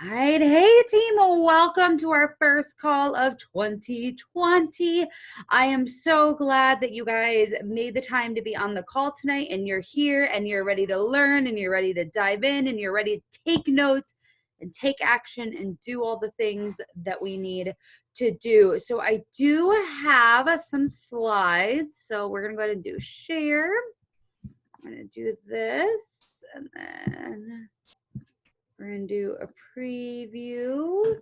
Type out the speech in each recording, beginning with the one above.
All right, hey team, welcome to our first call of 2020. I am so glad that you guys made the time to be on the call tonight and you're here and you're ready to learn and you're ready to dive in and you're ready to take notes and take action and do all the things that we need to do. So I do have some slides. So we're going to go ahead and do share. I'm going to do this and then we're going to do a preview.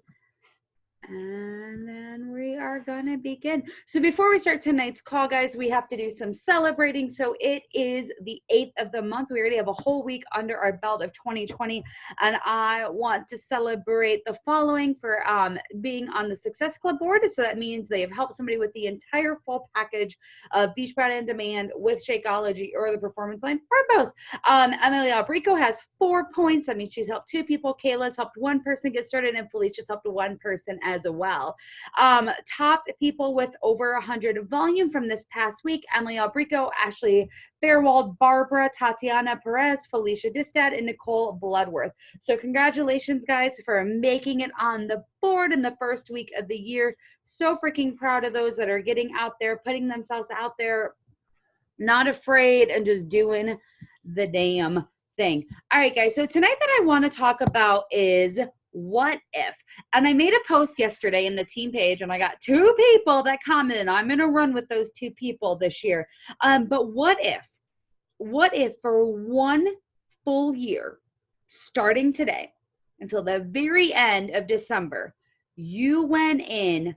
And then we are going to begin. So before we start tonight's call, guys, we have to do some celebrating. So it is the 8th of the month. We already have a whole week under our belt of 2020. And I want to celebrate the following for being on the Success Club board. So that means they have helped somebody with the entire full package of Beachbody On Demand with Shakeology or the Performance Line or both. Emily Albrico has 4 points. That means she's helped 2 people. Kayla's helped 1 person get started and Felicia's helped 1 person as well. Top people with over 100 volume from this past week: Emily Albrico, Ashley Fairwald, Barbara, Tatiana Perez, Felicia Distad, and Nicole Bloodworth. So congratulations, guys, for making it on the board in the first week of the year. So freaking proud of those that are getting out there, putting themselves out there, not afraid, and just doing the damn thing. All right, guys. So tonight that I want to talk about is what if. And I made a post yesterday in the team page and I got 2 people that commented. I'm going to run with those 2 people this year. But what if for 1 full year, starting today until the very end of December, you went in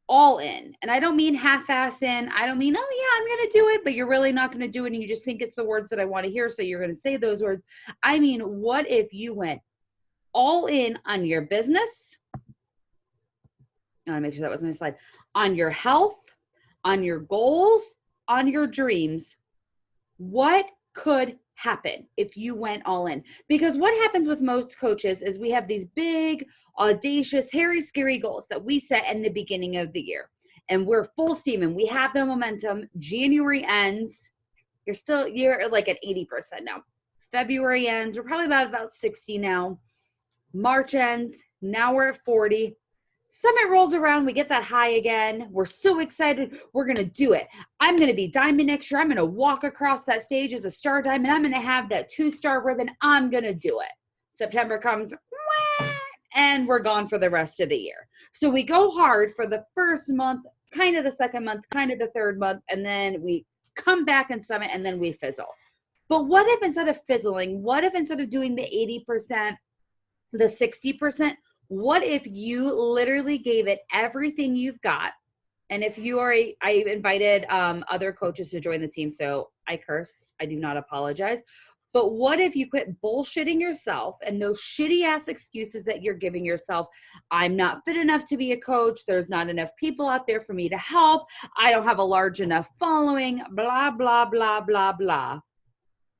all in? And I don't mean half-ass in. I don't mean, oh yeah, I'm going to do it, but you're really not going to do it and you just think it's the words that I want to hear, so you're going to say those words. I mean, what if you went all in on your business? I want to make sure that was my slide. On your health, on your goals, on your dreams. What could happen if you went all in? Because what happens with most coaches is we have these big, audacious, hairy, scary goals that we set in the beginning of the year. And we're full steam and we have the momentum. January ends. You're like at 80% now. February ends. We're probably about 60 now. March ends. Now we're at 40. Summit rolls around, we get that high again. We're so excited. We're going to do it. I'm going to be diamond next year. I'm going to walk across that stage as a star diamond. I'm going to have that 2-star ribbon. I'm going to do it. September comes and we're gone for the rest of the year. So we go hard for the first month, kind of the second month, kind of the third month, and then we come back in summit and then we fizzle. But what if instead of fizzling, what if instead of doing the 80%, the 60%, what if you literally gave it everything you've got? And if you are I invited other coaches to join the team, so I curse, I do not apologize. But what if you quit bullshitting yourself and those shitty ass excuses that you're giving yourself? I'm not fit enough to be a coach. There's not enough people out there for me to help. I don't have a large enough following, blah, blah, blah, blah, blah.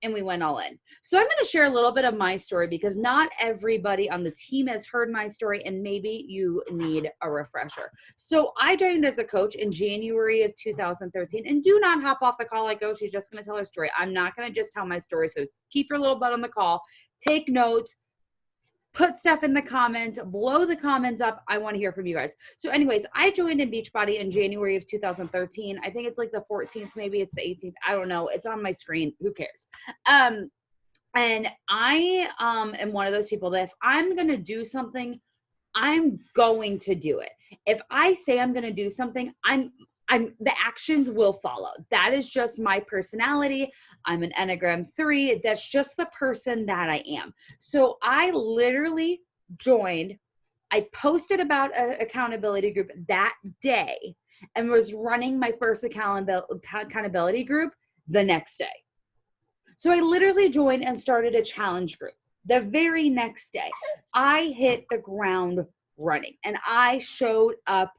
And we went all in. So I'm going to share a little bit of my story because not everybody on the team has heard my story and maybe you need a refresher. So I joined as a coach in January of 2013, and do not hop off the call like, oh, she's just going to tell her story. I'm not going to just tell my story. So keep your little butt on the call, take notes, put stuff in the comments, blow the comments up. I want to hear from you guys. So anyways, I joined in Beachbody in January of 2013. I think it's like the 14th, maybe it's the 18th. I don't know. It's on my screen. Who cares? And I am one of those people that if I'm going to do something, I'm going to do it. If I say I'm going to do something, the actions will follow. That is just my personality. I'm an Enneagram 3. That's just the person that I am. So I literally joined. I posted about an accountability group that day and was running my first accountability group the next day. So I literally joined and started a challenge group. The very next day, I hit the ground running and I showed up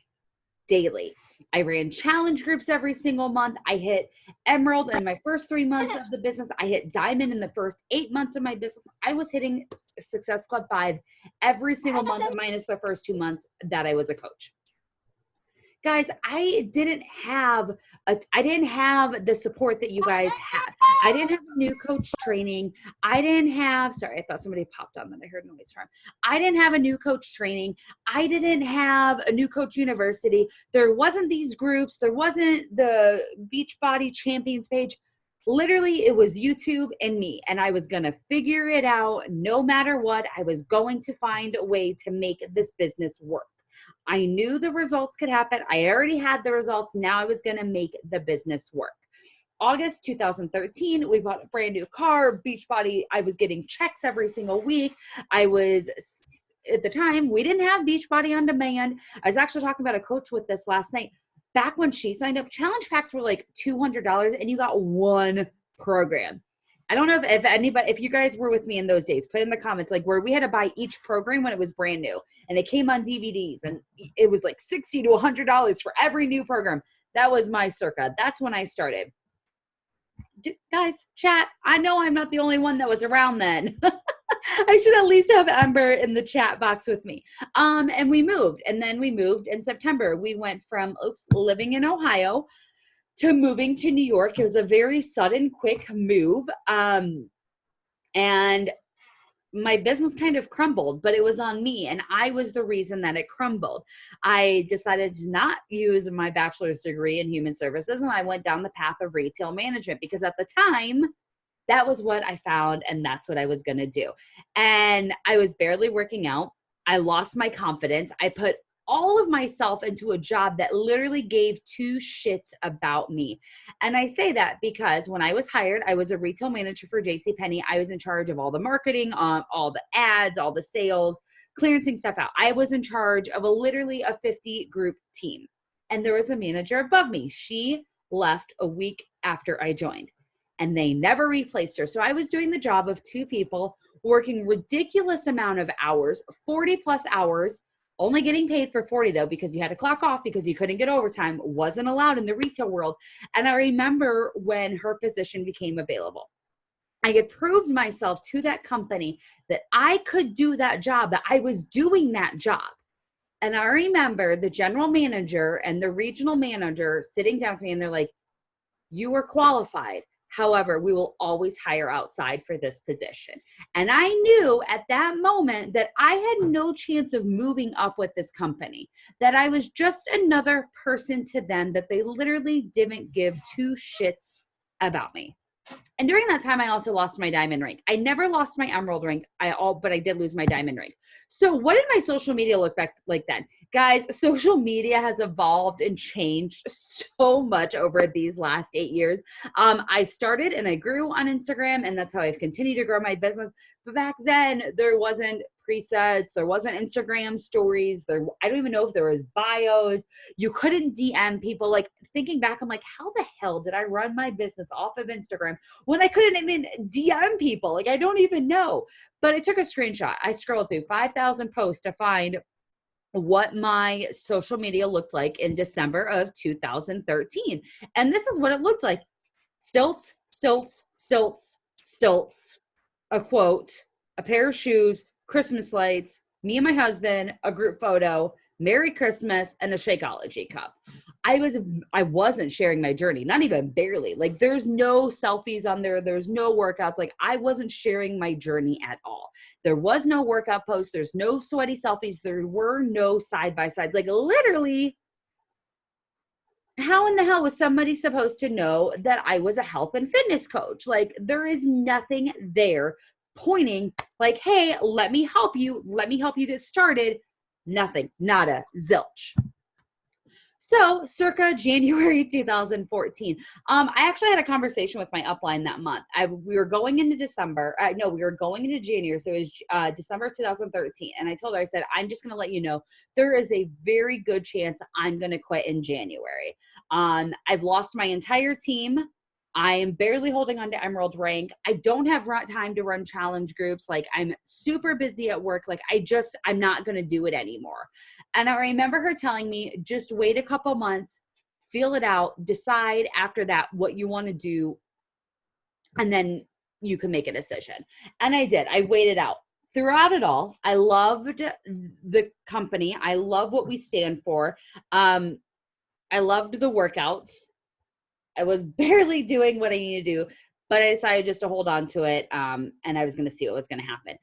daily. I ran challenge groups every single month. I hit Emerald in my first 3 months of the business. I hit Diamond in the first 8 months of my business. I was hitting Success Club 5 every single month, minus the first 2 months that I was a coach. guys, I didn't have the support that you guys had. I didn't have a new coach training. I didn't have, sorry, I thought somebody popped on that I heard noise from. I didn't have a new coach training. I didn't have a new coach university. There wasn't these groups. There wasn't the Beachbody Champions page. Literally, it was YouTube and me, and I was going to figure it out no matter what. I was going to find a way to make this business work. I knew the results could happen. I already had the results. Now I was going to make the business work. August 2013, we bought a brand new car, Beachbody. I was getting checks every single week. At the time, we didn't have Beachbody on demand. I was actually talking about a coach with this last night. Back when she signed up, challenge packs were like $200 and you got one program. I don't know if you guys were with me in those days, put in the comments, like where we had to buy each program when it was brand new and it came on DVDs and it was like $60 to $100 for every new program. That was my circa. That's when I started. Guys, chat. I know I'm not the only one that was around then. I should at least have Ember in the chat box with me. And we moved in September. We went from living in Ohio to moving to New York. It was a very sudden, quick move. And my business kind of crumbled, but it was on me. And I was the reason that it crumbled. I decided to not use my bachelor's degree in human services. And I went down the path of retail management because at the time, that was what I found. And that's what I was going to do. And I was barely working out. I lost my confidence. I put all of myself into a job that literally gave two shits about me. And I say that because when I was hired, I was a retail manager for JCPenney. I was in charge of all the marketing, all the ads, all the sales, clearancing stuff out. I was in charge of literally a 50 group team. And there was a manager above me. She left a week after I joined and they never replaced her. So I was doing the job of two people working ridiculous amount of hours, 40 plus hours, only getting paid for 40 though, because you had to clock off because you couldn't get overtime, wasn't allowed in the retail world. And I remember when her position became available, I had proved myself to that company that I could do that job, that I was doing that job. And I remember the general manager and the regional manager sitting down with me and they're like, you were qualified. However, we will always hire outside for this position. And I knew at that moment that I had no chance of moving up with this company, that I was just another person to them, that they literally didn't give two shits about me. And during that time, I also lost my diamond rank. I never lost my emerald rank, but I did lose my diamond rank. So what did my social media look like then? Guys, social media has evolved and changed so much over these last 8 years. I started and I grew on Instagram, and that's how I've continued to grow my business. But back then, there wasn't presets, there wasn't Instagram stories, I don't even know if there was bios. You couldn't DM people. Like, thinking back, I'm like, how the hell did I run my business off of Instagram when I couldn't even DM people? Like, I don't even know. But I took a screenshot. I scrolled through 5,000 posts to find what my social media looked like in December of 2013. And this is what it looked like. Stilts, stilts, stilts, stilts, a quote, a pair of shoes, Christmas lights, me and my husband, a group photo, Merry Christmas, and a Shakeology cup. I wasn't sharing my journey, not even barely. Like, there's no selfies on there. There's no workouts. Like, I wasn't sharing my journey at all. There was no workout post. There's no sweaty selfies. There were no side-by-sides. Like, literally, how in the hell was somebody supposed to know that I was a health and fitness coach? Like, there is nothing there pointing like, hey, let me help you. Let me help you get started. Nothing, nada, zilch. So circa January 2014, I actually had a conversation with my upline that month. We were going into December. We were going into January. So it was December 2013. And I told her, I said, I'm just going to let you know, there is a very good chance I'm going to quit in January. I've lost my entire team. I am barely holding on to emerald rank. I don't have time to run challenge groups. Like, I'm super busy at work. Like, I'm not going to do it anymore. And I remember her telling me, just wait a couple months, feel it out, decide after that what you want to do, and then you can make a decision. And I did. I waited out. Throughout it all, I loved the company. I love what we stand for. I loved the workouts. I was barely doing what I needed to do, but I decided just to hold on to it. And I was going to see what was going to happen.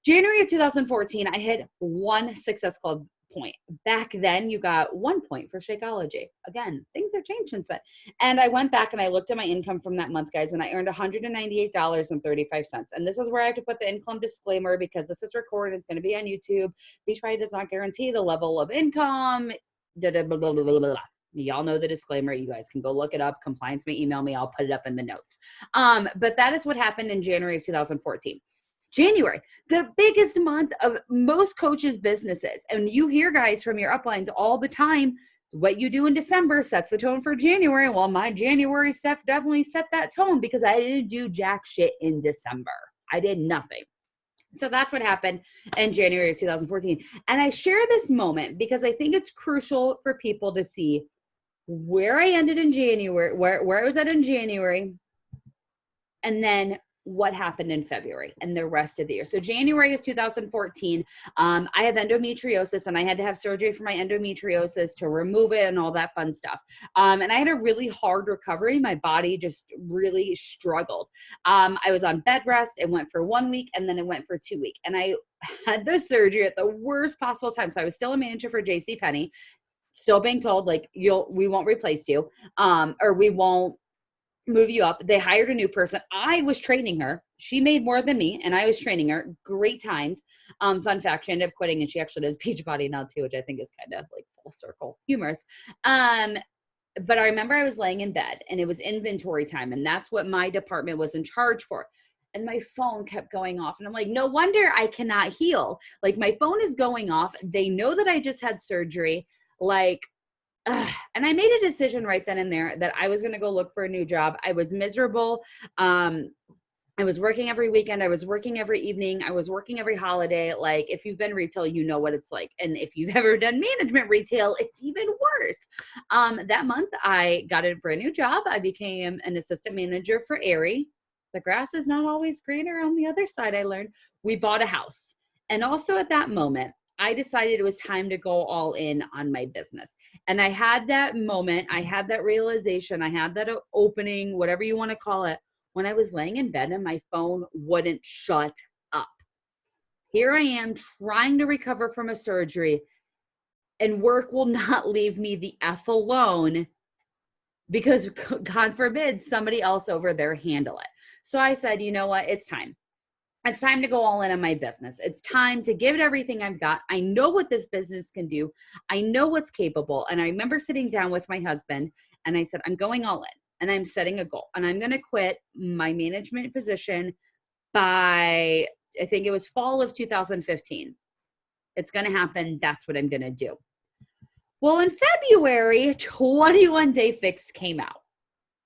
January of 2014, I hit 1 Success Club point. Back then, you got 1 point for Shakeology. Again, things have changed since then. And I went back and I looked at my income from that month, guys, and I earned $198.35. And this is where I have to put the income disclaimer because this is recorded. It's going to be on YouTube. Beachbody does not guarantee the level of income. Blah, blah, blah, blah, blah, blah. Y'all know the disclaimer. You guys can go look it up. Compliance may email me. I'll put it up in the notes. But that is what happened in January of 2014. January, the biggest month of most coaches' businesses. And you hear guys from your uplines all the time, what you do in December sets the tone for January. Well, my January stuff definitely set that tone because I didn't do jack shit in December. I did nothing. So that's what happened in January of 2014. And I share this moment because I think it's crucial for people to see where I ended in January, where I was at in January, and then what happened in February and the rest of the year. So January of 2014, I have endometriosis and I had to have surgery for my endometriosis to remove it and all that fun stuff. And I had a really hard recovery. My body just really struggled. I was on bed rest. It went for 1 week and then it went for 2 weeks. And I had the surgery at the worst possible time. So I was still a manager for JCPenney, still being told like, we won't replace you, or we won't move you up. They hired a new person. I was training her. She made more than me and I was training her. Great times. Fun fact, she ended up quitting and she actually does Beachbody now too, which I think is kind of like full circle humorous. But I remember I was laying in bed and it was inventory time. And that's what my department was in charge for. And my phone kept going off. And I'm like, no wonder I cannot heal. Like my phone is going off. They know that I just had surgery. And I made a decision right then and there that I was going to go look for a new job. I was miserable. I was working every weekend. I was working every evening. I was working every holiday. Like if you've been retail, you know what it's like. And if you've ever done management retail, it's even worse. That month I got a brand new job. I became an assistant manager for Aerie. The grass is not always greener on the other side. I learned we bought a house. And also at that moment, I decided it was time to go all in on my business. And I had that moment, I had that realization, I had that opening, whatever you want to call it, when I was laying in bed and my phone wouldn't shut up. Here I am trying to recover from a surgery and work will not leave me the F alone because God forbid somebody else over there handle it. So I said, you know what, it's time. It's time to go all in on my business. It's time to give it everything I've got. I know what this business can do. I know what's capable. And I remember sitting down with my husband and I said, I'm going all in and I'm setting a goal and I'm going to quit my management position by, I think it was fall of 2015. It's going to happen. That's what I'm going to do. Well, in February, 21 Day Fix came out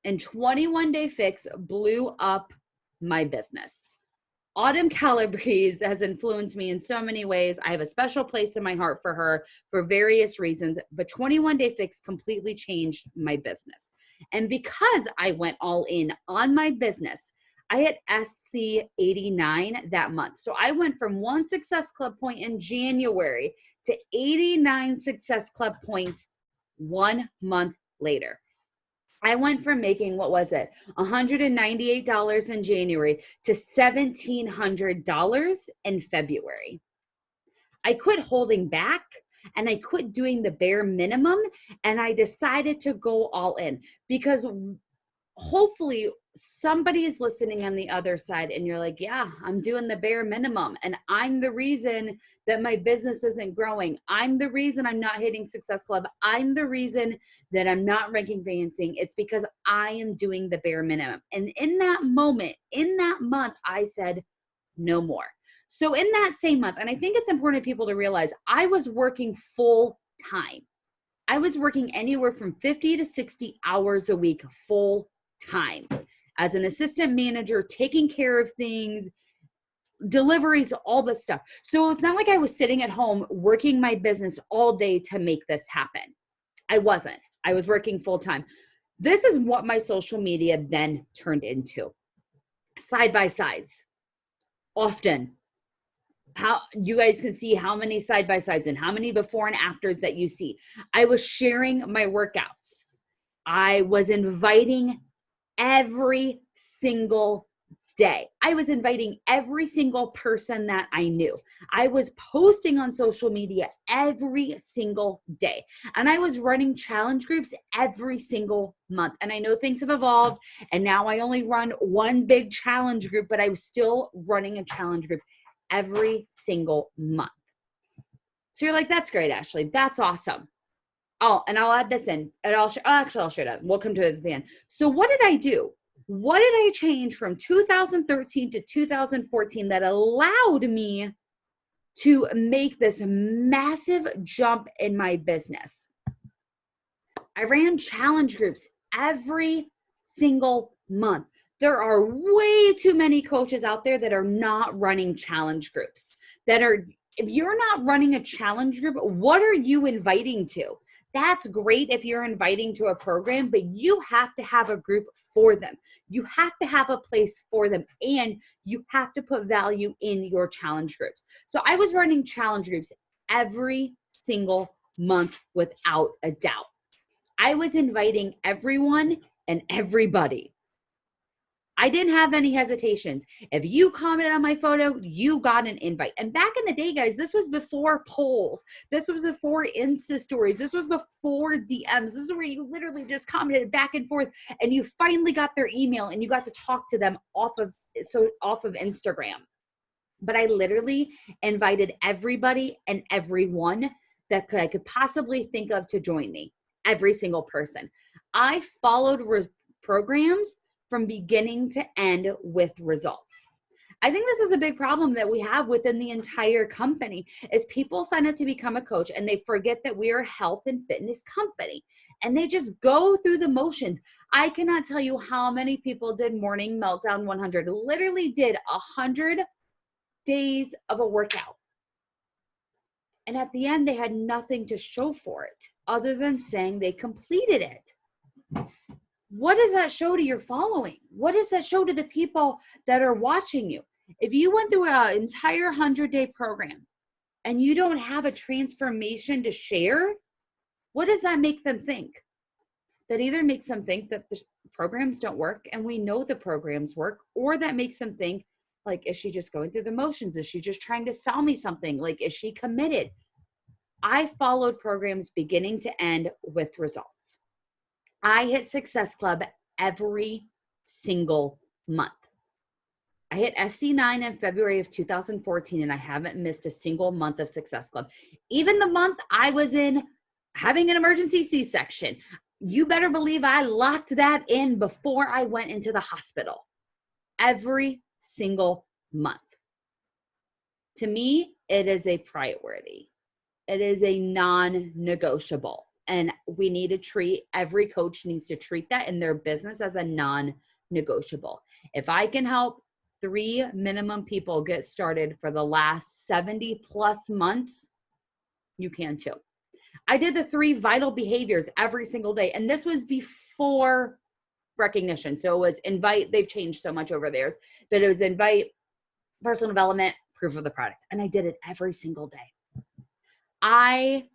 and 21 Day Fix blew up my business. Autumn Calabrese has influenced me in so many ways. I have a special place in my heart for her for various reasons, but 21 Day Fix completely changed my business. And because I went all in on my business, I had SC 89 that month. So I went from 1 Success Club point in January to 89 Success Club points 1 month later. I went from making, what was it, $198 in January to $1,700 in February. I quit holding back and I quit doing the bare minimum and I decided to go all in because hopefully somebody is listening on the other side and you're like, yeah, I'm doing the bare minimum and I'm the reason that my business isn't growing. I'm the reason I'm not hitting Success Club. I'm the reason that I'm not ranking fancying. It's because I am doing the bare minimum. And in that moment, in that month, I said, no more. So in that same month, and I think it's important for people to realize I was working full time. I was working anywhere from 50 to 60 hours a week full time as an assistant manager, taking care of things, deliveries, all this stuff. So it's not like I was sitting at home working my business all day to make this happen. I wasn't. I was working full time. This is what my social media then turned into. Side by sides. Often. how you guys can see how many side by sides and how many before and afters that you see. I was sharing my workouts. I was inviting every single day. I was inviting every single person that I knew. I was posting on social media every single day. And I was running challenge groups every single month. And I know things have evolved. And now I only run one big challenge group, but I was still running a challenge group every single month. So you're like, that's great, Ashley. That's awesome. Oh, and I'll add this in, and I'll share that. We'll come to it at the end. So what did I do? What did I change from 2013 to 2014 that allowed me to make this massive jump in my business? I ran challenge groups every single month. There are way too many coaches out there that are not running challenge groups. If you're not running a challenge group, what are you inviting to? That's great if you're inviting to a program, but you have to have a group for them. You have to have a place for them, and you have to put value in your challenge groups. So I was running challenge groups every single month without a doubt. I was inviting everyone and everybody. I didn't have any hesitations. If you commented on my photo, you got an invite. And back in the day, guys, this was before polls. This was before Insta stories. This was before DMs. This is where you literally just commented back and forth and you finally got their email and you got to talk to them off of Instagram. But I literally invited everybody and everyone that I could possibly think of to join me. Every single person. I followed programs from beginning to end with results. I think this is a big problem that we have within the entire company is people sign up to become a coach and they forget that we are a health and fitness company and they just go through the motions. I cannot tell you how many people did Morning Meltdown 100, literally did 100 days of a workout. And at the end, they had nothing to show for it other than saying they completed it. What does that show to your following? What does that show to the people that are watching you? If you went through an entire 100-day program and you don't have a transformation to share, what does that make them think? That either makes them think that the programs don't work and we know the programs work, or that makes them think, like, is she just going through the motions? Is she just trying to sell me something? Like, is she committed? I followed programs beginning to end with results. I hit Success Club every single month. I hit SC9 in February of 2014, and I haven't missed a single month of Success Club. Even the month I was in having an emergency C-section, you better believe I locked that in before I went into the hospital. Every single month. To me, it is a priority. It is a non-negotiable. And we need to treat, every coach needs to treat that in their business as a non-negotiable. If I can help 3 minimum people get started for the last 70 plus months, you can too. I did the 3 vital behaviors every single day. And this was before recognition. So it was invite, they've changed so much over there, but it was invite, personal development, proof of the product. And I did it every single day. I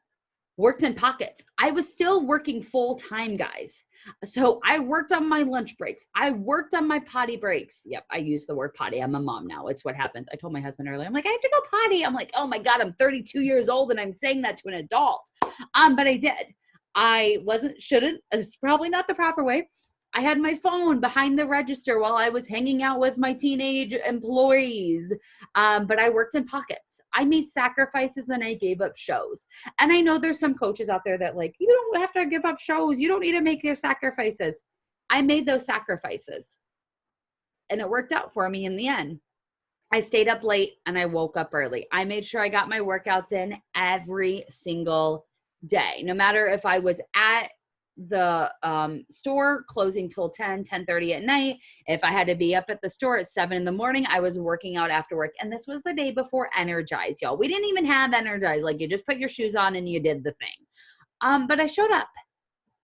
worked in pockets. I was still working full time, guys. So I worked on my lunch breaks. I worked on my potty breaks. Yep, I use the word potty. I'm a mom now. It's what happens. I told my husband earlier, I'm like, I have to go potty. I'm like, oh my God, I'm 32 years old and I'm saying that to an adult. But I did. I shouldn't. It's probably not the proper way. I had my phone behind the register while I was hanging out with my teenage employees. But I worked in pockets. I made sacrifices and I gave up shows. And I know there's some coaches out there that like, you don't have to give up shows. You don't need to make your sacrifices. I made those sacrifices. And it worked out for me in the end. I stayed up late and I woke up early. I made sure I got my workouts in every single day. No matter if I was at the store closing till 10:30 at night. If I had to be up at the store at 7 in the morning, I was working out after work. And this was the day before Energize, y'all. We didn't even have Energize. Like, you just put your shoes on and you did the thing. But I showed up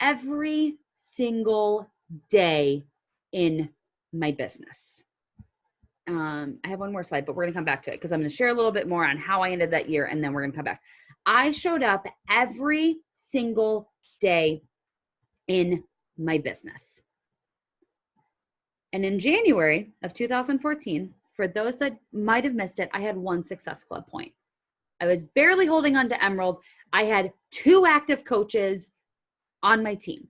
every single day in my business. I have one more slide, but we're going to come back to it because I'm going to share a little bit more on how I ended that year, and then we're going to come back. I showed up every single day in my business. And in January of 2014, for those that might have missed it, I had 1 Success Club point. I was barely holding on to Emerald. I had 2 active coaches on my team.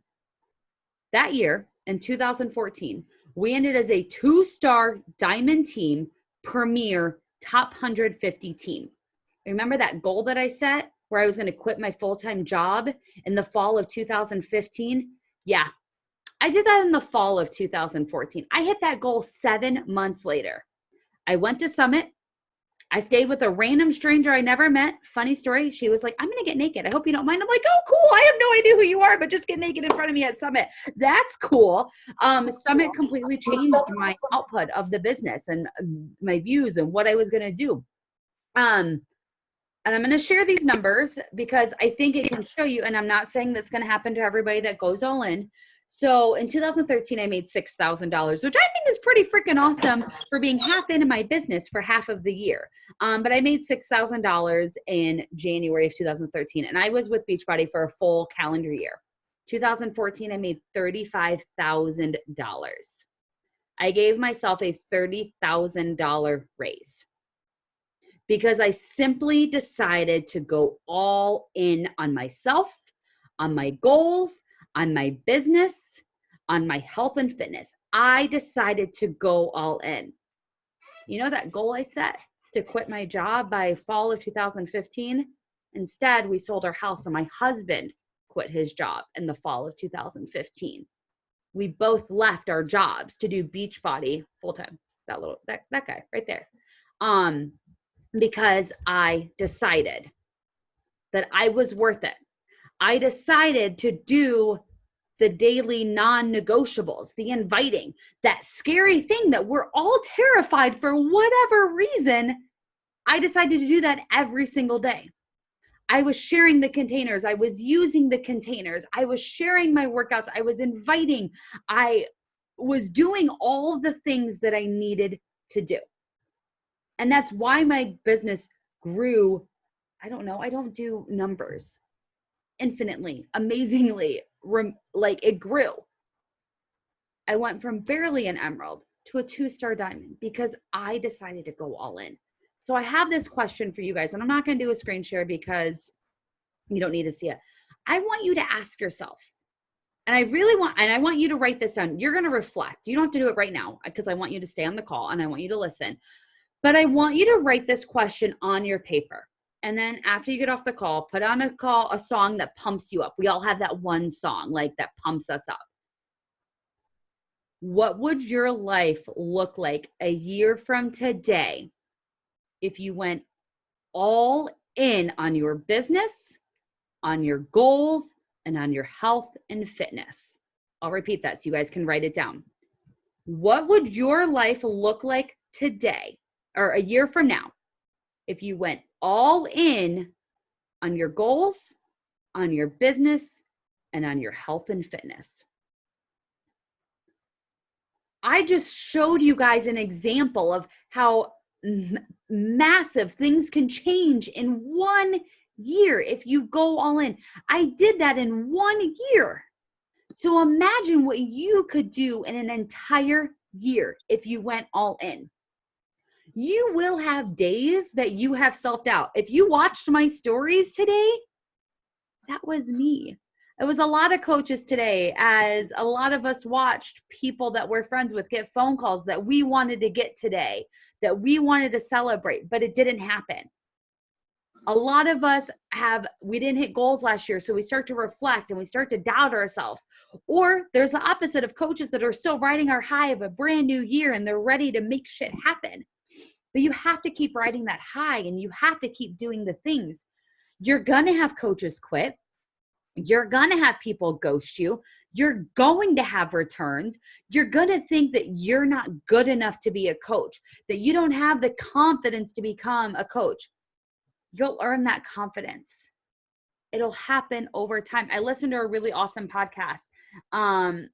That year, in 2014, we ended as a 2-star diamond team, premier top 150 team. Remember that goal that I set where I was going to quit my full-time job in the fall of 2015? Yeah, I did that in the fall of 2014. I hit that goal 7 months later. I went to Summit. I stayed with a random stranger I never met. Funny story. She was like, I'm going to get naked. I hope you don't mind. I'm like, oh, cool. I have no idea who you are, but just get naked in front of me at Summit. That's cool. Summit completely changed my output of the business and my views and what I was going to do. And I'm going to share these numbers because I think it can show you, and I'm not saying that's going to happen to everybody that goes all in. So in 2013, I made $6,000, which I think is pretty freaking awesome for being half into my business for half of the year. But I made $6,000 in January of 2013, and I was with Beachbody for a full calendar year. 2014, I made $35,000. I gave myself a $30,000 raise because I simply decided to go all in on myself, on my goals, on my business, on my health and fitness. I decided to go all in. You know that goal I set to quit my job by fall of 2015? Instead, we sold our house and my husband quit his job in the fall of 2015. We both left our jobs to do Beachbody full-time. That guy right there. Because I decided that I was worth it. I decided to do the daily non-negotiables, the inviting, that scary thing that we're all terrified for whatever reason. I decided to do that every single day. I was sharing the containers. I was using the containers. I was sharing my workouts. I was inviting. I was doing all the things that I needed to do. And that's why my business grew. I don't know. I don't do numbers. Infinitely, amazingly, like it grew. I went from barely an Emerald to a 2-star diamond because I decided to go all in. So I have this question for you guys, and I'm not going to do a screen share because you don't need to see it. I want you to ask yourself, and I want you to write this down. You're going to reflect. You don't have to do it right now because I want you to stay on the call and I want you to listen. But I want you to write this question on your paper. And then after you get off the call, put on a song that pumps you up. We all have that one song like that pumps us up. What would your life look like a year from today if you went all in on your business, on your goals, and on your health and fitness? I'll repeat that so you guys can write it down. What would your life look like today or a year from now if you went all in on your goals, on your business, and on your health and fitness? I just showed you guys an example of how massive things can change in 1 year if you go all in. I did that in 1 year. So imagine what you could do in an entire year if you went all in. You will have days that you have self-doubt. If you watched my stories today, that was me. It was a lot of coaches today, as a lot of us watched people that we're friends with get phone calls that we wanted to get today, that we wanted to celebrate, but it didn't happen. A lot of us we didn't hit goals last year, so we start to reflect and we start to doubt ourselves. Or there's the opposite of coaches that are still riding our high of a brand new year and they're ready to make shit happen. But you have to keep riding that high and you have to keep doing the things. You're going to have coaches quit. You're going to have people ghost you. You're going to have returns. You're going to think that you're not good enough to be a coach, that you don't have the confidence to become a coach. You'll earn that confidence. It'll happen over time. I listened to a really awesome podcast. I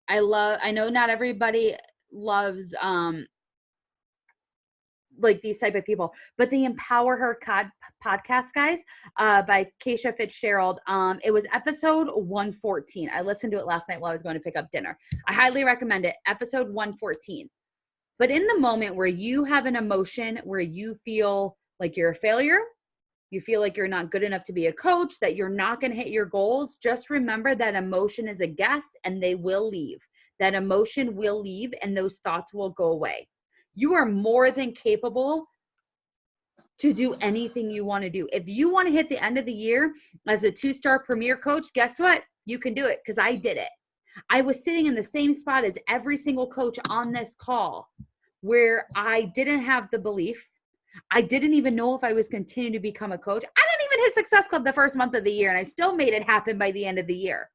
know not everybody loves like these type of people. But the Empower Her podcast, guys, by Keisha Fitzgerald. It was episode 114. I listened to it last night while I was going to pick up dinner. I highly recommend it. Episode 114. But in the moment where you have an emotion where you feel like you're a failure, you feel like you're not good enough to be a coach, that you're not going to hit your goals, just remember that emotion is a guest and they will leave. That emotion will leave and those thoughts will go away. You are more than capable to do anything you want to do. If you want to hit the end of the year as a 2-star premier coach, guess what? You can do it because I did it. I was sitting in the same spot as every single coach on this call where I didn't have the belief. I didn't even know if I was continuing to become a coach. I didn't even hit Success Club the first month of the year, and I still made it happen by the end of the year.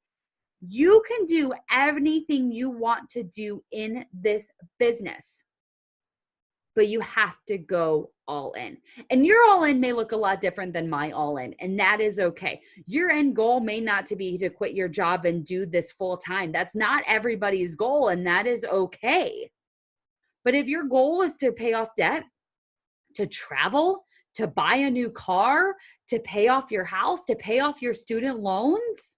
You can do anything you want to do in this business, but you have to go all in. And your all in may look a lot different than my all in, and that is okay. Your end goal may not to be to quit your job and do this full time. That's not everybody's goal, and that is okay. But if your goal is to pay off debt, to travel, to buy a new car, to pay off your house, to pay off your student loans,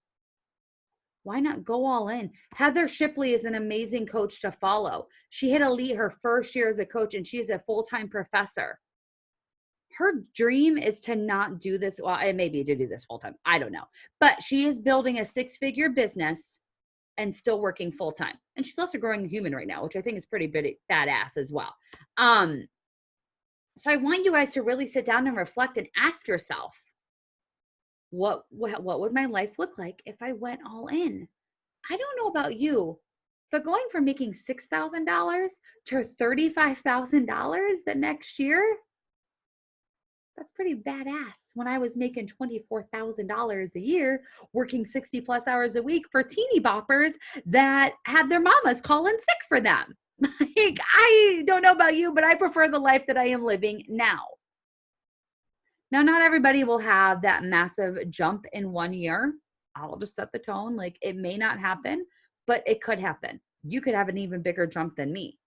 why not go all in? Heather Shipley is an amazing coach to follow. She hit elite her first year as a coach, and she is a full-time professor. Her dream is to not do this. Well, it may be to do this full-time. I don't know. But she is building a 6-figure business and still working full-time. And she's also growing a human right now, which I think is pretty badass as well. So I want you guys to really sit down and reflect and ask yourself, what would my life look like if I went all in? I don't know about you, but going from making $6,000 to $35,000 the next year, that's pretty badass. When I was making $24,000 a year, working 60 plus hours a week for teeny boppers that had their mamas calling sick for them. Like, I don't know about you, but I prefer the life that I am living now. Now, not everybody will have that massive jump in 1 year. I'll just set the tone. Like, it may not happen, but it could happen. You could have an even bigger jump than me.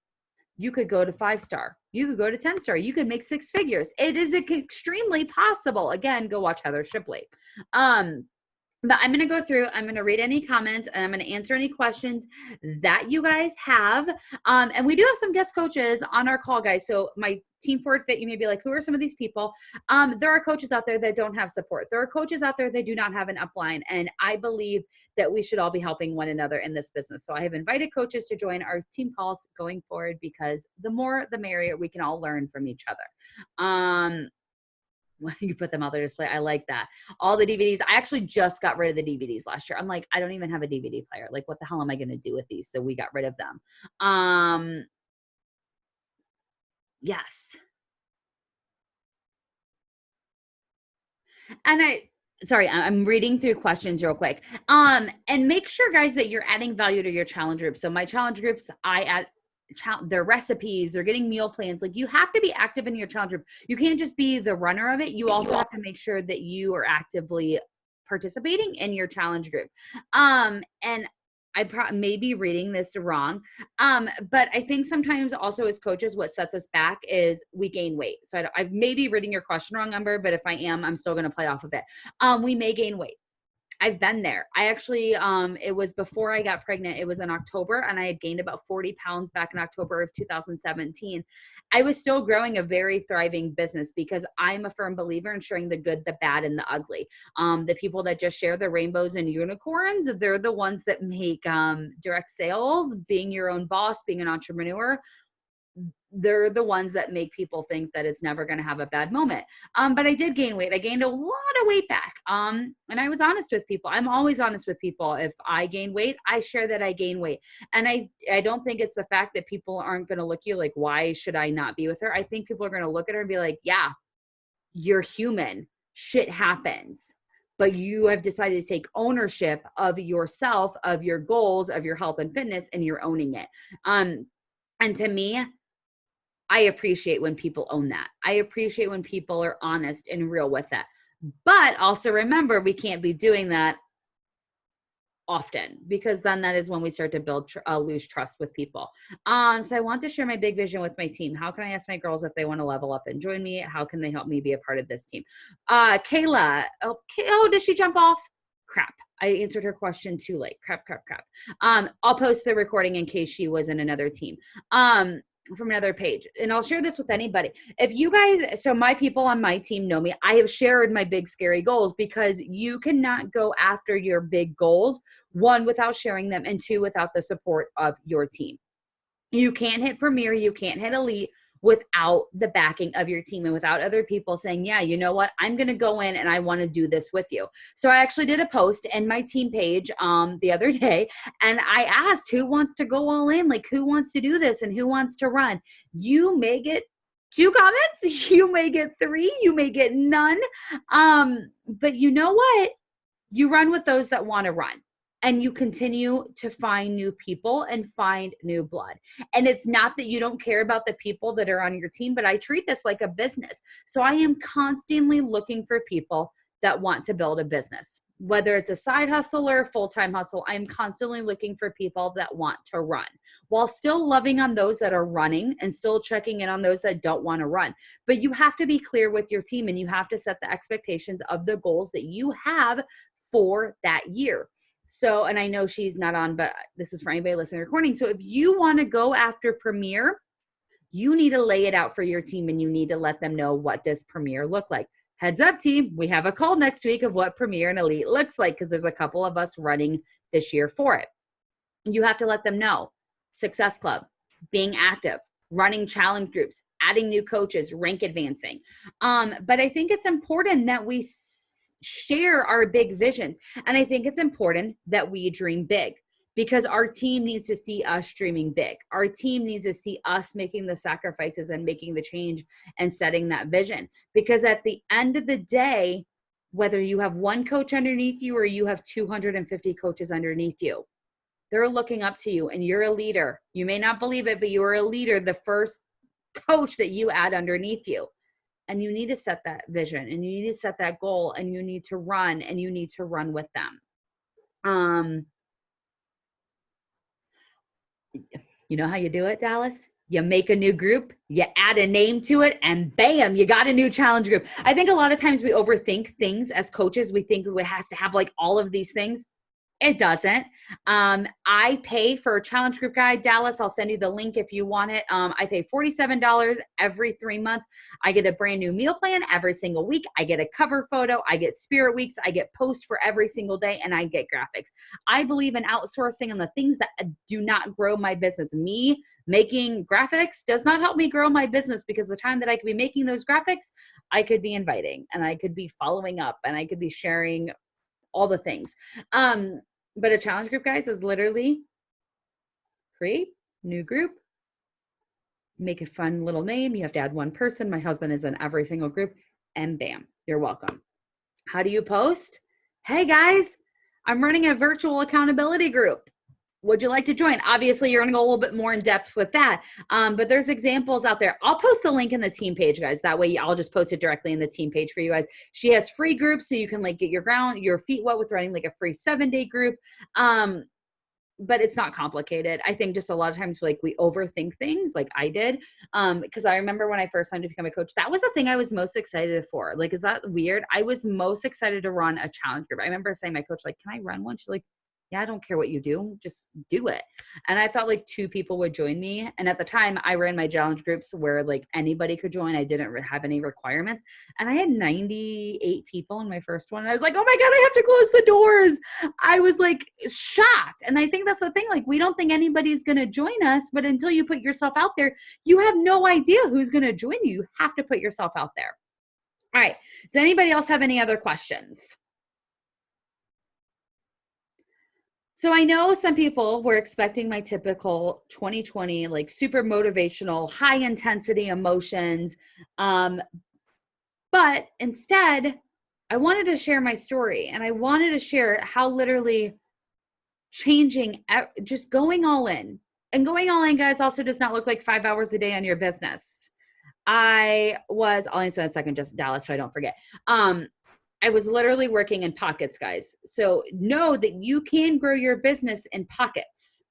You could go to 5-star. You could go to 10-star. You could make 6 figures. It is extremely possible. Again, go watch Heather Shipley. But I'm going to go through, I'm going to read any comments, and I'm going to answer any questions that you guys have. And we do have some guest coaches on our call, guys. So my Team Forward Fit, you may be like, who are some of these people? There are coaches out there that don't have support. There are coaches out there that do not have an upline. And I believe that we should all be helping one another in this business. So I have invited coaches to join our team calls going forward, because the more the merrier, we can all learn from each other. You put them out there to display. I like that. All the DVDs. I actually just got rid of the DVDs last year. I'm like, I don't even have a DVD player. Like, what the hell am I going to do with these? So we got rid of them. Yes. And I'm reading through questions real quick. And make sure, guys, that you're adding value to your challenge group. So my challenge groups, I add their recipes, they're getting meal plans. Like, you have to be active in your challenge group. You can't just be the runner of it. You also have to make sure that you are actively participating in your challenge group. And I may be reading this wrong. But I think sometimes also as coaches, what sets us back is we gain weight. So I may be reading your question wrong, Amber, but if I am, I'm still going to play off of it. We may gain weight. I've been there. I actually, it was before I got pregnant. It was in October, and I had gained about 40 pounds back in October of 2017. I was still growing a very thriving business because I'm a firm believer in sharing the good, the bad, and the ugly. The people that just share the rainbows and unicorns, they're the ones that make direct sales, being your own boss, being an entrepreneur. They're the ones that make people think that it's never going to have a bad moment. But I did gain weight. I gained a lot of weight back. And I was honest with people. I'm always honest with people. If I gain weight, I share that I gain weight. And I don't think it's the fact that people aren't going to look at you like, why should I not be with her? I think people are going to look at her and be like, yeah, you're human. Shit happens. But you have decided to take ownership of yourself, of your goals, of your health and fitness, and you're owning it. And to me, I appreciate when people own that. I appreciate when people are honest and real with it. But also remember, we can't be doing that often, because then that is when we start to build lose trust with people. So I want to share my big vision with my team. How can I ask my girls if they want to level up and join me? How can they help me be a part of this team? Kayla, oh, did she jump off? Crap. I answered her question too late. Crap. I'll post the recording in case she was in another team. From another page. And I'll share this with anybody. If you guys, so my people on my team know me, I have shared my big scary goals, because you cannot go after your big goals, one, without sharing them, and two, without the support of your team. You can't hit Premier, you can't hit Elite without the backing of your team and without other people saying, yeah, you know what, I'm going to go in and I want to do this with you. So I actually did a post in my team page the other day, and I asked who wants to go all in, like who wants to do this and who wants to run. You may get 2 comments, you may get 3, you may get none. But you know what? You run with those that want to run. And you continue to find new people and find new blood. And it's not that you don't care about the people that are on your team, but I treat this like a business. So I am constantly looking for people that want to build a business. Whether it's a side hustle or a full-time hustle, I'm constantly looking for people that want to run, while still loving on those that are running and still checking in on those that don't want to run. But you have to be clear with your team, and you have to set the expectations of the goals that you have for that year. So, and I know she's not on, but this is for anybody listening to the recording. So if you want to go after Premier, you need to lay it out for your team, and you need to let them know, what does Premier look like? Heads up, team, we have a call next week of what Premier and Elite looks like, because there's a couple of us running this year for it. You have to let them know. Success Club, being active, running challenge groups, adding new coaches, rank advancing. But I think it's important that we share our big visions. And I think it's important that we dream big, because our team needs to see us dreaming big. Our team needs to see us making the sacrifices and making the change and setting that vision. Because at the end of the day, whether you have one coach underneath you or you have 250 coaches underneath you, they're looking up to you, and you're a leader. You may not believe it, but you are a leader, the first coach that you add underneath you. And you need to set that vision, and you need to set that goal, and you need to run, and you need to run with them. You know how you do it, Dallas? You make a new group, you add a name to it, and bam, you got a new challenge group. I think a lot of times we overthink things as coaches. We think it has to have like all of these things. It doesn't. I pay for a challenge group guide, Dallas. I'll send you the link if you want it. I pay $47 every 3 months. I get a brand new meal plan every single week. I get a cover photo. I get spirit weeks. I get posts for every single day, and I get graphics. I believe in outsourcing and the things that do not grow my business. Me making graphics does not help me grow my business, because the time that I could be making those graphics, I could be inviting, and I could be following up, and I could be sharing all the things. But a challenge group, guys, is literally create new group, make a fun little name. You have to add one person. My husband is in every single group, and bam, you're welcome. How do you post? Hey guys, I'm running a virtual accountability group. Would you like to join? Obviously, you're going to go a little bit more in depth with that. But there's examples out there. I'll post the link in the team page, guys. That way I'll just post it directly in the team page for you guys. She has free groups, so you can like get your feet wet with running like a free 7-day group. But it's not complicated. I think just a lot of times like we overthink things, like I did. Because I remember when I first started to become a coach, that was the thing I was most excited for. Like, is that weird? I was most excited to run a challenge group. I remember saying to my coach, like, can I run one? She's like, yeah, I don't care what you do, just do it. And I thought like 2 people would join me. And at the time I ran my challenge groups where like anybody could join. I didn't have any requirements. And I had 98 people in my first one. And I was like, oh my God, I have to close the doors. I was like shocked. And I think that's the thing. Like, we don't think anybody's going to join us, but until you put yourself out there, you have no idea who's going to join you. You have to put yourself out there. All right. Does anybody else have any other questions? So I know some people were expecting my typical 2020, like super motivational, high intensity emotions. But instead, I wanted to share my story, and I wanted to share how literally changing, just going all in. And going all in, guys, also does not look like 5 hours a day on your business. I'll answer in a second, just Dallas, so I don't forget. I was literally working in pockets, guys. So know that you can grow your business in pockets,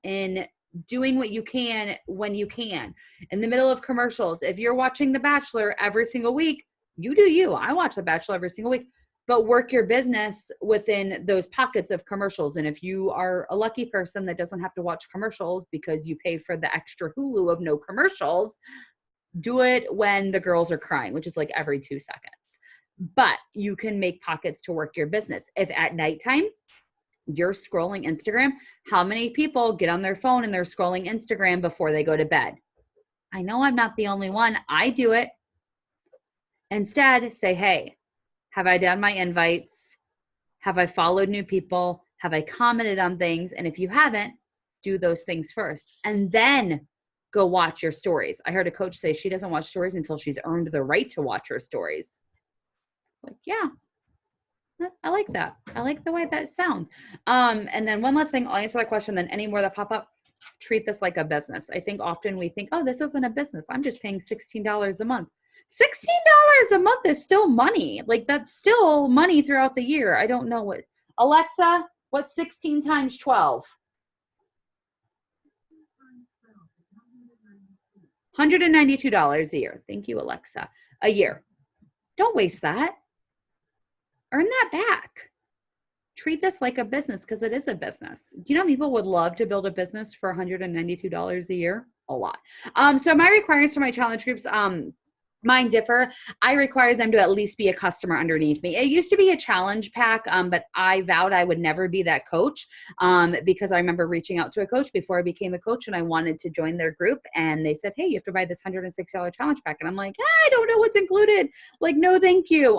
in doing what you can when you can. In the middle of commercials, if you're watching The Bachelor every single week, you do you. I watch The Bachelor every single week, but work your business within those pockets of commercials. And if you are a lucky person that doesn't have to watch commercials because you pay for the extra Hulu of no commercials, do it when the girls are crying, which is like every 2 seconds. But you can make pockets to work your business. If at nighttime you're scrolling Instagram, how many people get on their phone and they're scrolling Instagram before they go to bed? I know I'm not the only one. I do it. Instead, say, hey, have I done my invites? Have I followed new people? Have I commented on things? And if you haven't, do those things first. And then go watch your stories. I heard a coach say she doesn't watch stories until she's earned the right to watch her stories. Like, yeah, I like that. I like the way that sounds. And then one last thing, I'll answer that question, then any more that pop up, treat this like a business. I think often we think, oh, this isn't a business. I'm just paying $16 a month. $16 a month is still money. Like that's still money throughout the year. I don't know what. Alexa, what's 16 times 12? $192 a year. Thank you, Alexa. A year. Don't waste that. Earn that back. Treat this like a business because it is a business. Do you know people would love to build a business for $192 a year? A lot. So my requirements for my challenge groups, mine differ. I require them to at least be a customer underneath me. It used to be a challenge pack, but I vowed I would never be that coach because I remember reaching out to a coach before I became a coach and I wanted to join their group. And they said, hey, you have to buy this $106 challenge pack. And I'm like, I don't know what's included. Like, no, thank you.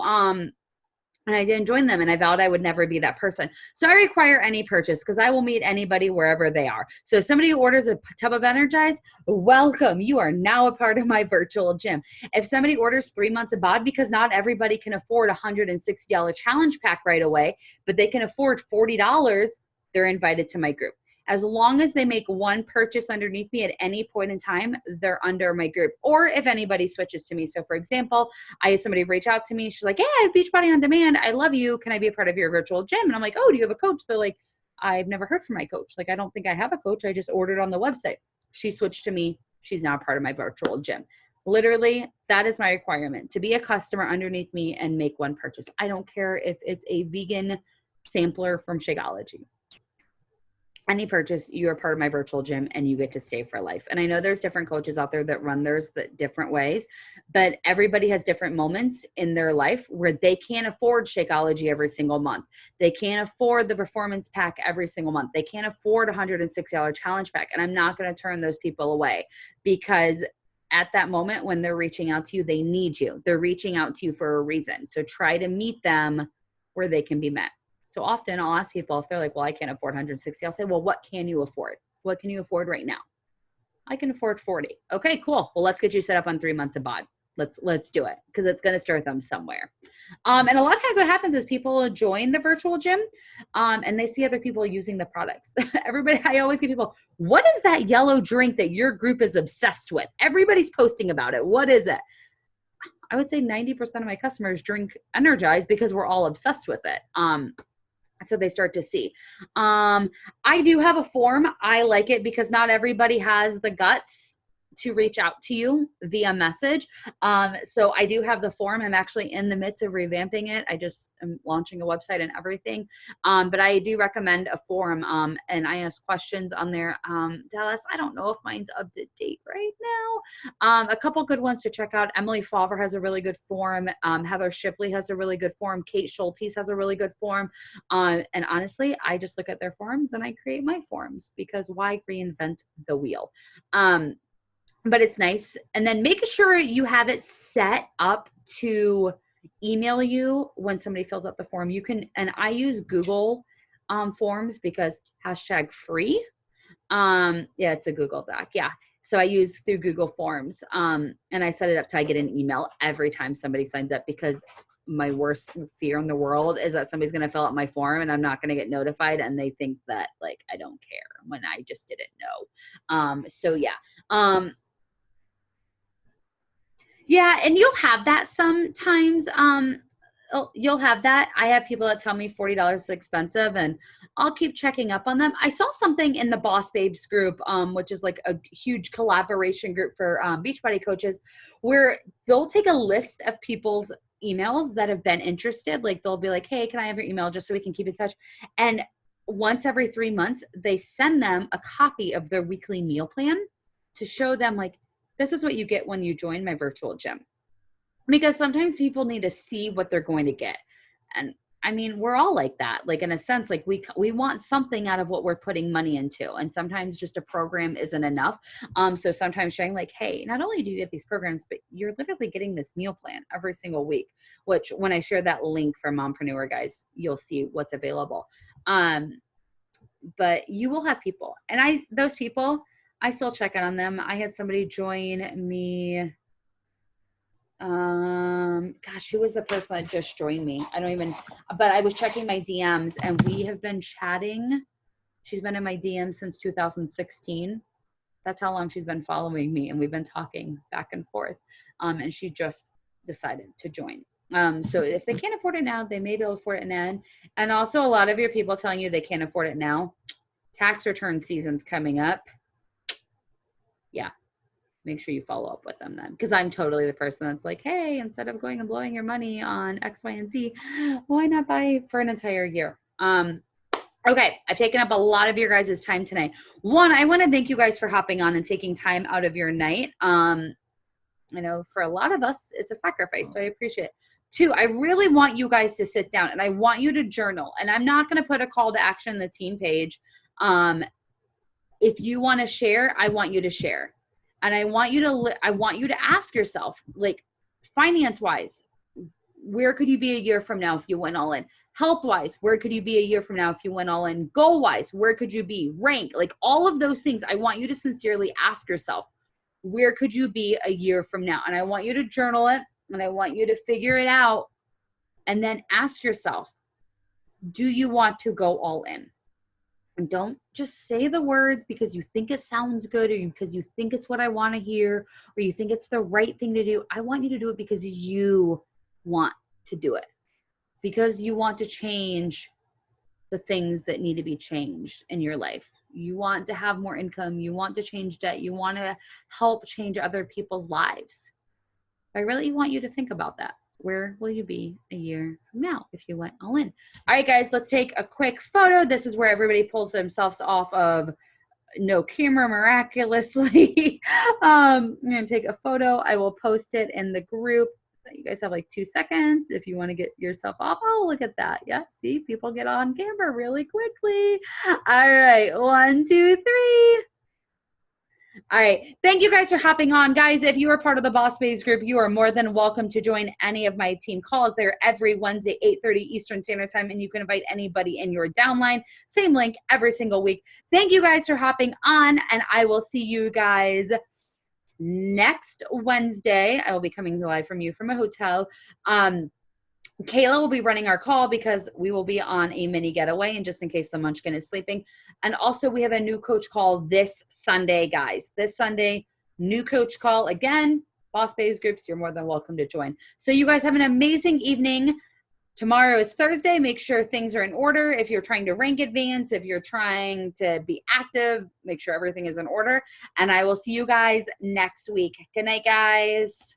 And I didn't join them and I vowed I would never be that person. So I require any purchase because I will meet anybody wherever they are. So if somebody orders a tub of Energize, welcome. You are now a part of my virtual gym. If somebody orders 3 months of BOD, because not everybody can afford a $160 challenge pack right away, but they can afford $40, they're invited to my group. As long as they make one purchase underneath me at any point in time, they're under my group. Or if anybody switches to me. So for example, I had somebody reach out to me. She's like, hey, I have Beachbody On Demand. I love you. Can I be a part of your virtual gym? And I'm like, oh, do you have a coach? They're like, I've never heard from my coach. Like, I don't think I have a coach. I just ordered on the website. She switched to me. She's now a part of my virtual gym. Literally, that is my requirement, to be a customer underneath me and make one purchase. I don't care if it's a vegan sampler from Shakeology. Any purchase, you are part of my virtual gym and you get to stay for life. And I know there's different coaches out there that run theirs different ways, but everybody has different moments in their life where they can't afford Shakeology every single month. They can't afford the performance pack every single month. They can't afford a $106 challenge pack. And I'm not going to turn those people away because at that moment when they're reaching out to you, they need you. They're reaching out to you for a reason. So try to meet them where they can be met. So often I'll ask people if they're like, well, I can't afford 160. I'll say, well, what can you afford? What can you afford right now? I can afford 40. Okay, cool. Well, let's get you set up on 3 months of BOD. Let's do it because it's going to start them somewhere. And a lot of times what happens is people join the virtual gym and they see other people using the products. I always get people, what is that yellow drink that your group is obsessed with? Everybody's posting about it. What is it? I would say 90% of my customers drink Energize because we're all obsessed with it. So they start to see. I do have a form. I like it because not everybody has the guts to reach out to you via message. So I do have the form. I'm actually in the midst of revamping it. I just am launching a website and everything. But I do recommend a forum and I ask questions on there. Dallas, I don't know if mine's up to date right now. A couple good ones to check out. Emily Favre has a really good forum. Heather Shipley has a really good forum. Kate Schultes has a really good forum. And honestly, I just look at their forums and I create my forums because why reinvent the wheel? But it's nice. And then make sure you have it set up to email you when somebody fills out the form. You can, and I use Google Forms because #free. Yeah, it's a Google Doc. Yeah. So I use through Google Forms and I set it up to I get an email every time somebody signs up because my worst fear in the world is that somebody's going to fill out my form and I'm not going to get notified and they think that like I don't care when I just didn't know. So yeah. Yeah, and you'll have that sometimes. you'll have that. I have people that tell me $40 is expensive, and I'll keep checking up on them. I saw something in the Boss Babes group, which is like a huge collaboration group for Beachbody coaches, where they'll take a list of people's emails that have been interested. Like they'll be like, hey, can I have your email just so we can keep in touch? And once every 3 months, they send them a copy of their weekly meal plan to show them like, this is what you get when you join my virtual gym. Because sometimes people need to see what they're going to get. And I mean, we're all like that. Like in a sense, like we want something out of what we're putting money into. And sometimes just a program isn't enough. So sometimes showing like, hey, not only do you get these programs, but you're literally getting this meal plan every single week, which when I share that link for Mompreneur, guys, you'll see what's available. But you will have people. And those people, I still check in on them. I had somebody join me. Gosh, who was the person that just joined me? But I was checking my DMs and we have been chatting. She's been in my DMs since 2016. That's how long she's been following me. And we've been talking back and forth. And she just decided to join. So if they can't afford it now, they may be able to afford it then. And also a lot of your people telling you they can't afford it now. Tax return season's coming up. Yeah. Make sure you follow up with them then. Because I'm totally the person that's like, hey, instead of going and blowing your money on X, Y, and Z, why not buy for an entire year? Okay, I've taken up a lot of your guys' time tonight. One, I want to thank you guys for hopping on and taking time out of your night. I know for a lot of us, it's a sacrifice, so I appreciate it. Two, I really want you guys to sit down and I want you to journal. And I'm not going to put a call to action on the team page. If you want to share, I want you to share. And I want you to ask yourself, like, finance-wise, where could you be a year from now if you went all in? Health-wise, where could you be a year from now if you went all in? Goal-wise, where could you be? Rank, like all of those things. I want you to sincerely ask yourself, where could you be a year from now? And I want you to journal it, and I want you to figure it out, and then ask yourself, do you want to go all in? And don't just say the words because you think it sounds good or because you think it's what I want to hear or you think it's the right thing to do. I want you to do it because you want to do it, because you want to change the things that need to be changed in your life. You want to have more income. You want to change debt. You want to help change other people's lives. I really want you to think about that. Where will you be a year from now if you went all in? All right, guys, let's take a quick photo. This is where everybody pulls themselves off of no camera miraculously. I'm going to take a photo. I will post it in the group. You guys have like 2 seconds if you want to get yourself off. Oh, look at that. Yeah, see, people get on camera really quickly. All right, 1, 2, 3. All right. Thank you guys for hopping on. Guys, if you are part of the Boss Babes group, you are more than welcome to join any of my team calls. They're every Wednesday, 8:30 Eastern Standard Time, and you can invite anybody in your downline. Same link every single week. Thank you guys for hopping on, and I will see you guys next Wednesday. I will be coming live from you from a hotel. Kayla will be running our call because we will be on a mini getaway, and just in case the munchkin is sleeping. And also we have a new coach call this Sunday, guys. This Sunday, new coach call. Again, Boss Babes groups, you're more than welcome to join. So you guys have an amazing evening. Tomorrow is Thursday. Make sure things are in order. If you're trying to rank advance, if you're trying to be active, make sure everything is in order. And I will see you guys next week. Good night, guys.